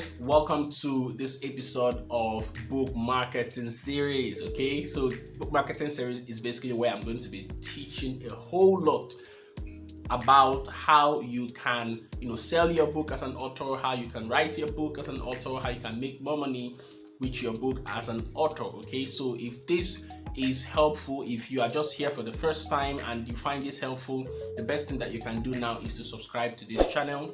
guys, welcome to this episode of book marketing series. Okay, so book marketing series is basically where I'm going to be teaching a whole lot about how you can sell your book as an author, how you can write your book as an author, how you can make more money with your book as an author. Okay, so if this is helpful, if you are just here for the first time and you find this helpful, the best thing that you can do now is to subscribe to this channel.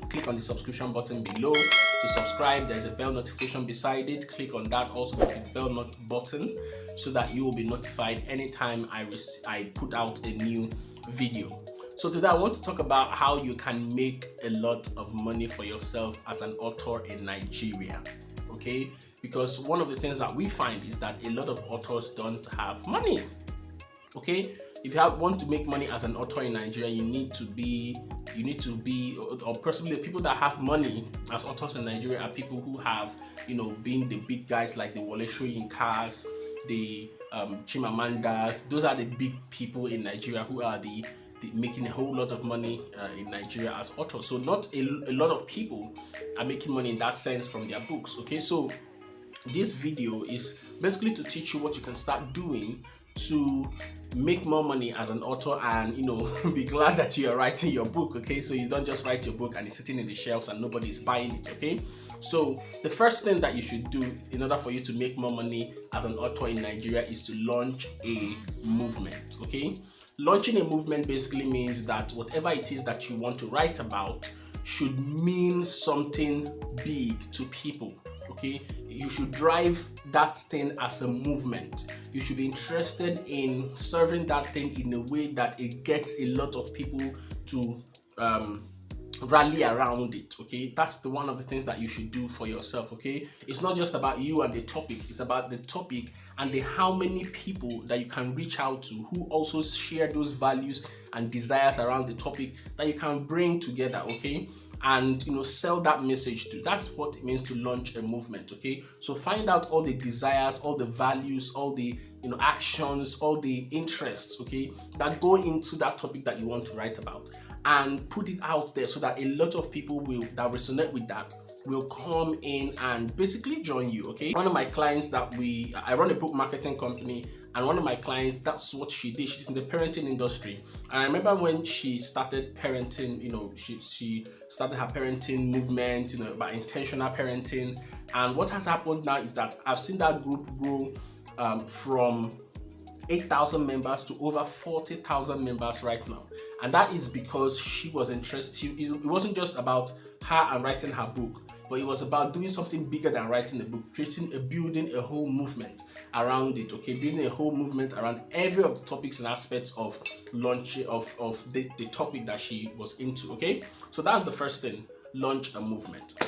Click on the subscription button below to subscribe. There's a bell notification beside it. Click on that, also with the bell button, so that you will be notified anytime I put out a new video. So today I want to talk about how you can make a lot of money for yourself as an author in Nigeria. Okay, because one of the things that we find is that a lot of authors don't have money. Okay, if you want to make money as an author in Nigeria, you need to be, or personally, people that have money as authors in Nigeria are people who have, been the big guys like the Wole Soyinkas, the Chimamandas. Those are the big people in Nigeria who are the making a whole lot of money in Nigeria as authors. So not a lot of people are making money in that sense from their books. Okay, so this video is basically to teach you what you can start doing to make more money as an author and be glad that you are writing your book. Okay, so you don't just write your book and it's sitting in the shelves and nobody is buying it. Okay, so the first thing that you should do in order for you to make more money as an author in Nigeria is to launch a movement. Okay, launching a movement basically means that whatever it is that you want to write about should mean something big to people. Okay, you should drive that thing as a movement. You should be interested in serving that thing in a way that it gets a lot of people to rally around it. Okay, that's one of the things that you should do for yourself. Okay, it's not just about you and the topic, it's about the topic and how many people that you can reach out to who also share those values and desires around the topic that you can bring together. Okay, and sell that message to. That's what it means to launch a movement. Okay, so find out all the desires, all the values, all the actions, all the interests, okay, that go into that topic that you want to write about, and put it out there so that a lot of people that resonate with that will come in and basically join you. Okay, one of my clients I run a book marketing company, and one of my clients, that's what she did. She's in the parenting industry, and I remember when she started parenting, she started her parenting movement, by intentional parenting. And what has happened now is that I've seen that group grow from 8,000 members to over 40,000 members right now. And that is because she was interested. It wasn't just about her and writing her book, but it was about doing something bigger than writing a book, building a whole movement around it. Okay, building a whole movement around every of the topics and aspects of launching of the topic that she was into. Okay, so that's the first thing: launch a movement.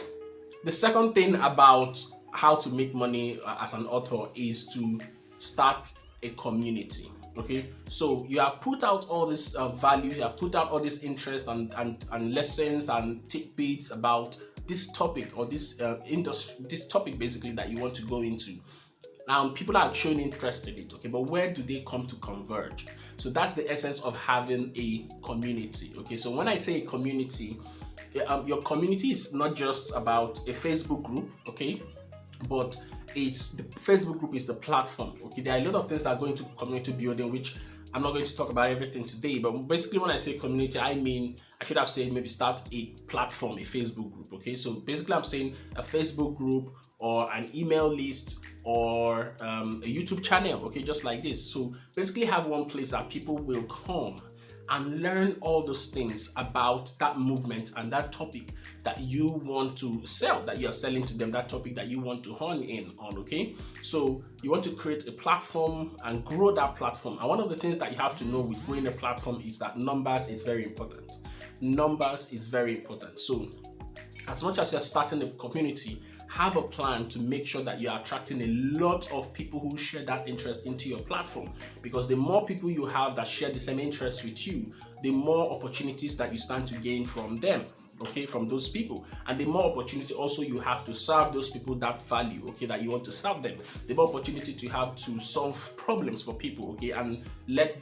The second thing about how to make money as an author is to start a community. Okay, so you have put out all these values, you have put out all this interest and lessons and tidbits about this topic or this industry, this topic basically that you want to go into. People are showing interest in it. Okay, but where do they come to converge? So that's the essence of having a community. Okay, so when I say a community, your community is not just about a Facebook group. Okay, but it's the Facebook group is the platform. Okay, there are a lot of things that go into community building, which I'm not going to talk about everything today. But basically, when I say community, I mean I should have said maybe start a platform, a Facebook group. Okay, so basically I'm saying a Facebook group or an email list or a YouTube channel. Okay, just like this. So basically have one place that people will come and learn all those things about that movement and that topic that you want to sell, that you're selling to them, that topic that you want to hone in on. Okay, so you want to create a platform and grow that platform. And one of the things that you have to know with growing a platform is that numbers is very important. Numbers is very important. So as much as you're starting a community, have a plan to make sure that you're attracting a lot of people who share that interest into your platform, because the more people you have that share the same interest with you, the more opportunities that you stand to gain from them. Okay, from those people, and the more opportunity also you have to serve those people that value, okay, that you want to serve them, the more opportunity to have to solve problems for people, okay, and let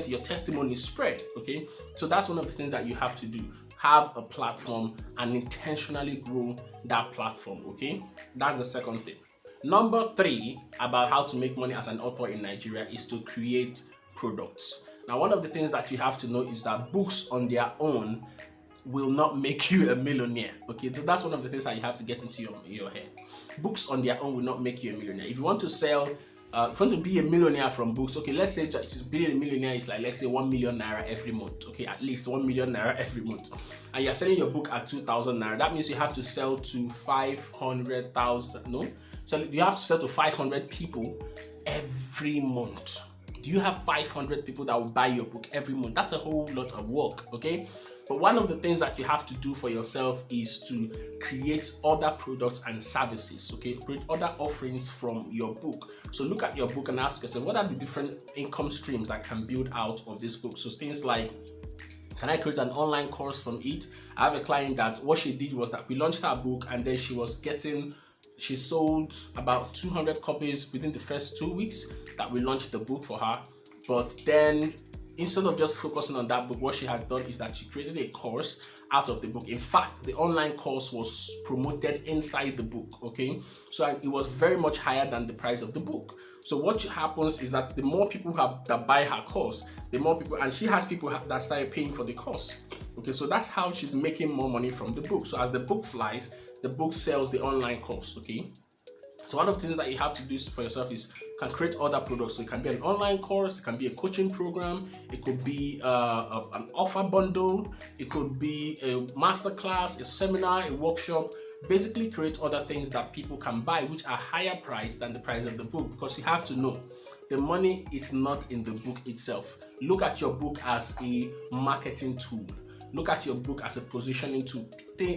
your testimony spread. Okay, so that's one of the things that you have to do. have a platform and intentionally grow that platform. Okay, that's the second thing. Number 3 about how to make money as an author in Nigeria is to create products. Now, one of the things that you have to know is that books on their own will not make you a millionaire. Okay, so that's one of the things that you have to get into your head. Books on their own will not make you a millionaire. If you want to sell, if you want to be a millionaire from books, okay, let's say being a millionaire is like, let's say 1 million naira every month. Okay, at least 1 million naira every month, and you're selling your book at 2,000 naira. That means you have to sell to 500,000. No, so you have to sell to 500 people every month. Do you have 500 people that will buy your book every month? That's a whole lot of work. Okay. But one of the things that you have to do for yourself is to create other products and services, okay? Create other offerings from your book. So look at your book and ask yourself, what are the different income streams that can build out of this book? So things like, can I create an online course from it? I have a client that what she did was that we launched her book, and then she sold about 200 copies within the first 2 weeks that we launched the book for her. But then, instead of just focusing on that book, what she had done is that she created a course out of the book. In fact, the online course was promoted inside the book, okay? So it was very much higher than the price of the book. So what happens is that the more people that buy her course, the more people, and she has people that started paying for the course. Okay, so that's how she's making more money from the book. So as the book flies, the book sells the online course, okay? So one of the things that you have to do for yourself is can create other products. So it can be an online course, it can be a coaching program, it could be an offer bundle, it could be a masterclass, a seminar, a workshop. Basically create other things that people can buy which are higher priced than the price of the book, because you have to know the money is not in the book itself. Look at your book as a marketing tool. Look at your book as a positioning tool.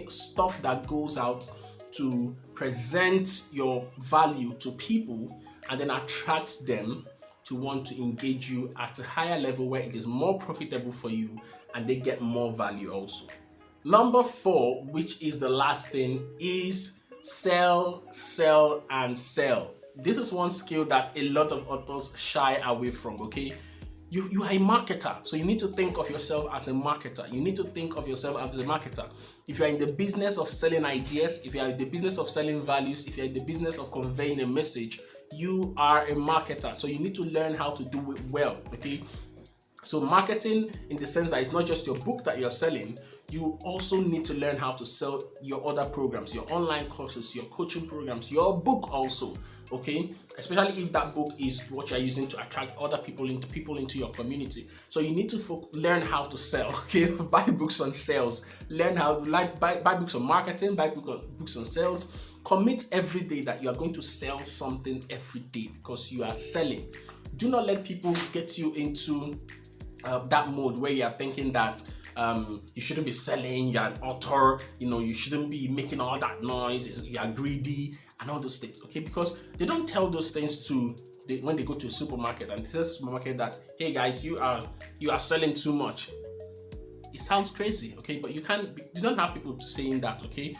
Stuff that goes out to present your value to people and then attract them to want to engage you at a higher level where it is more profitable for you and they get more value also. Number 4, which is the last thing, is sell, sell, and sell. This is one skill that a lot of authors shy away from, okay? You are a marketer, so you need to think of yourself as a marketer. You need to think of yourself as a marketer. If you are in the business of selling ideas, if you are in the business of selling values, if you are in the business of conveying a message, you are a marketer. So you need to learn how to do it well, okay? So marketing, in the sense that it's not just your book that you're selling, you also need to learn how to sell your other programs, your online courses, your coaching programs, your book also, okay? Especially if that book is what you're using to attract other people into your community. So you need to learn how to sell, okay? Buy books on sales, learn how to buy books on marketing, buy books on sales. Commit every day that you are going to sell something every day because you are selling. Do not let people get you into that mode where you are thinking that you shouldn't be selling, you're an author, you shouldn't be making all that noise, you are greedy and all those things, okay? Because they don't tell those things when they go to a supermarket and tell the supermarket that, hey guys, you are selling too much. It sounds crazy, okay? But you don't have people saying that, okay?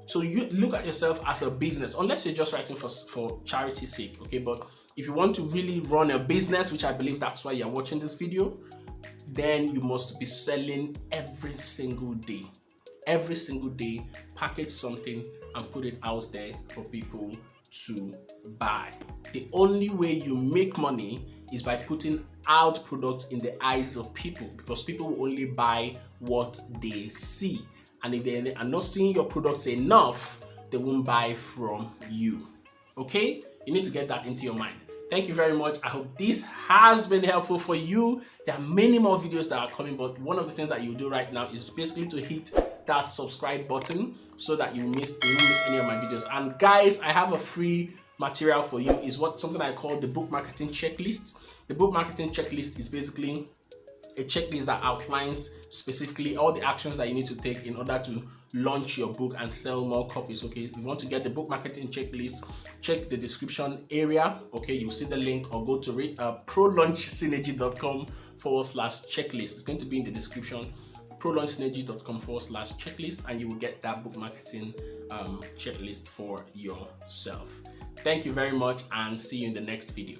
So you look at yourself as a business, unless you're just writing for charity's sake, okay? But if you want to really run a business, which I believe that's why you're watching this video, then you must be selling every single day. Every single day, package something and put it out there for people to buy. The only way you make money is by putting out products in the eyes of people, because people will only buy what they see. And if they are not seeing your products enough, they won't buy from you. Okay? You need to get that into your mind. Thank you very much. I hope this has been helpful for you. There are many more videos that are coming, but one of the things that you do right now is basically to hit that subscribe button so that you won't miss any of my videos. And guys, I have a free material for you. Is something I call the book marketing checklist. The book marketing checklist is basically a checklist that outlines specifically all the actions that you need to take in order to launch your book and sell more copies. Okay, if you want to get the book marketing checklist, check the description area. Okay, you'll see the link, or go to prolaunchsynergy.com/checklist. It's going to be in the description. prolaunchsynergy.com/checklist, and you will get that book marketing checklist for yourself. Thank you very much, and see you in the next video.